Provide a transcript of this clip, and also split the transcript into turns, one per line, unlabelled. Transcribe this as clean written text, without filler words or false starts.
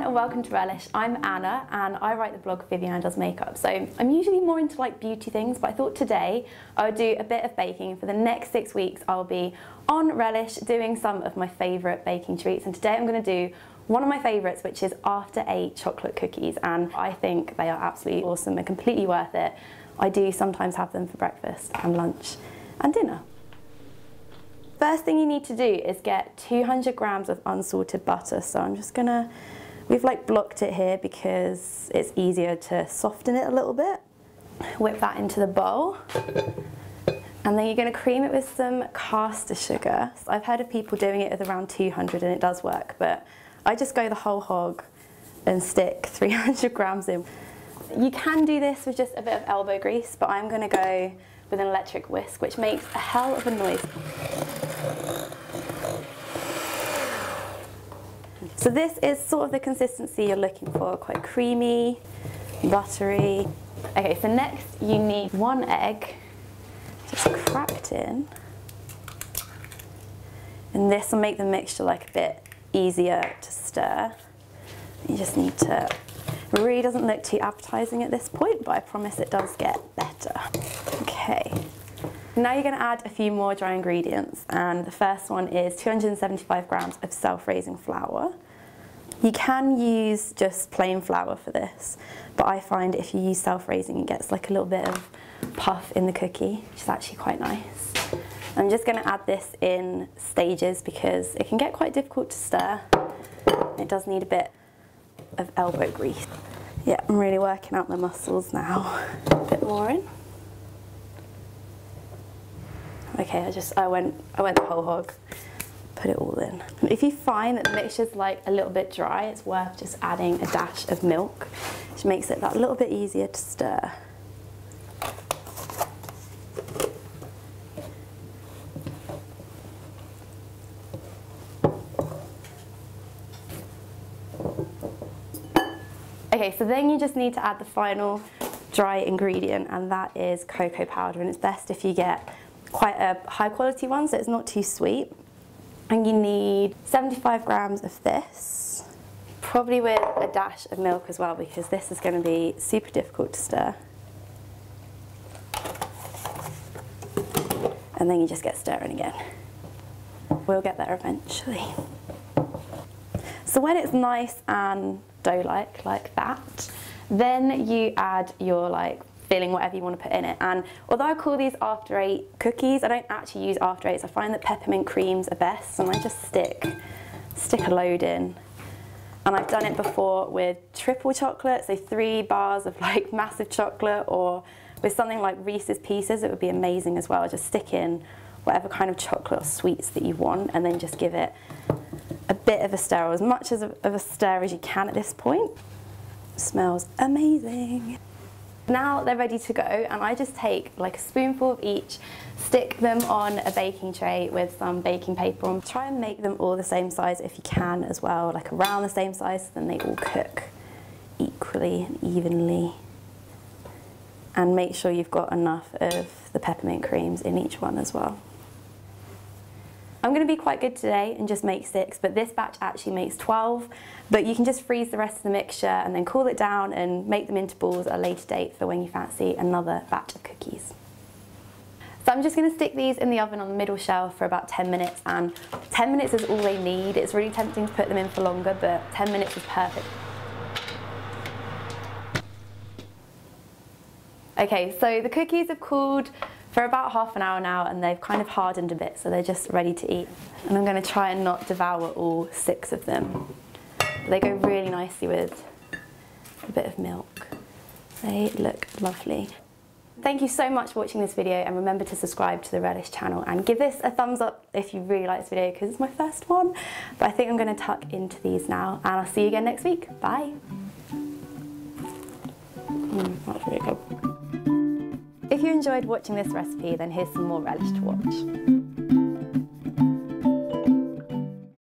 Welcome to Relish. I'm Anna and I write the blog Vivianna Does Makeup. So I'm usually more into like beauty things, but I thought today I would do a bit of baking. For the next 6 weeks I'll be on Relish doing some of my favourite baking treats, and today I'm going to do one of my favourites, which is After 8 chocolate cookies, and I think they are absolutely awesome and completely worth it. I do sometimes have them for breakfast and lunch and dinner. First thing you need to do is get 200 grams of unsalted butter, so I'm just going to we've like blocked it here because it's easier to soften it a little bit. Whip that into the bowl. And then you're going to cream it with some castor sugar. So I've heard of people doing it with around 200 and it does work, but I just go the whole hog and stick 300 grams in. You can do this with just a bit of elbow grease, but I'm going to go with an electric whisk, which makes a hell of a noise. So this is sort of the consistency you're looking for, quite creamy, buttery. Okay, so next you need 1 egg, just cracked in. And this will make the mixture like a bit easier to stir. You just need to, it really doesn't look too appetizing at this point, but I promise it does get better. Okay. Now you're going to add a few more dry ingredients, and the first one is 275 grams of self-raising flour. You can use just plain flour for this, but I find if you use self-raising it gets like a little bit of puff in the cookie, which is actually quite nice. I'm just going to add this in stages because it can get quite difficult to stir. It does need a bit of elbow grease. Yeah, I'm really working out my muscles now. A bit more in. Okay, I went the whole hog. Put it all in. If you find that the mixture's like a little bit dry, it's worth just adding a dash of milk, which makes it that little bit easier to stir. Okay, so then you just need to add the final dry ingredient, and that is cocoa powder, and it's best if you get quite a high quality one so it's not too sweet. And you need 75 grams of this, probably with a dash of milk as well, because this is going to be super difficult to stir. And then you just get stirring again. We'll get there eventually. So when it's nice and dough-like that, then you add your filling, whatever you want to put in it. And although I call these After 8 cookies, I don't actually use After 8s. I find that peppermint creams are best, and I just stick a load in. And I've done it before with triple chocolate, so 3 bars of like massive chocolate, or with something like Reese's Pieces, it would be amazing as well. Just stick in whatever kind of chocolate or sweets that you want, and then just give it a bit of a stir, or as much of a stir as you can at this point. It smells amazing. Now they're ready to go, and I just take like a spoonful of each, stick them on a baking tray with some baking paper on. Try and make them all the same size if you can as well, like around the same size, so then they all cook equally and evenly. And make sure you've got enough of the peppermint creams in each one as well. I'm going to be quite good today and just make 6, but this batch actually makes 12. But you can just freeze the rest of the mixture and then cool it down and make them into balls at a later date for when you fancy another batch of cookies. So I'm just going to stick these in the oven on the middle shelf for about 10 minutes, and 10 minutes is all they need. It's really tempting to put them in for longer, but 10 minutes is perfect. Okay, so the cookies have cooled for about half an hour now, and they've kind of hardened a bit, so they're just ready to eat. And I'm going to try and not devour all 6 of them. They go really nicely with a bit of milk. They look lovely. Thank you so much for watching this video, and remember to subscribe to the Relish channel and give this a thumbs up if you really like this video, because it's my first one. But I think I'm going to tuck into these now, and I'll see you again next week. Bye. That's really good. If you enjoyed watching this recipe, then here's some more Relish to watch.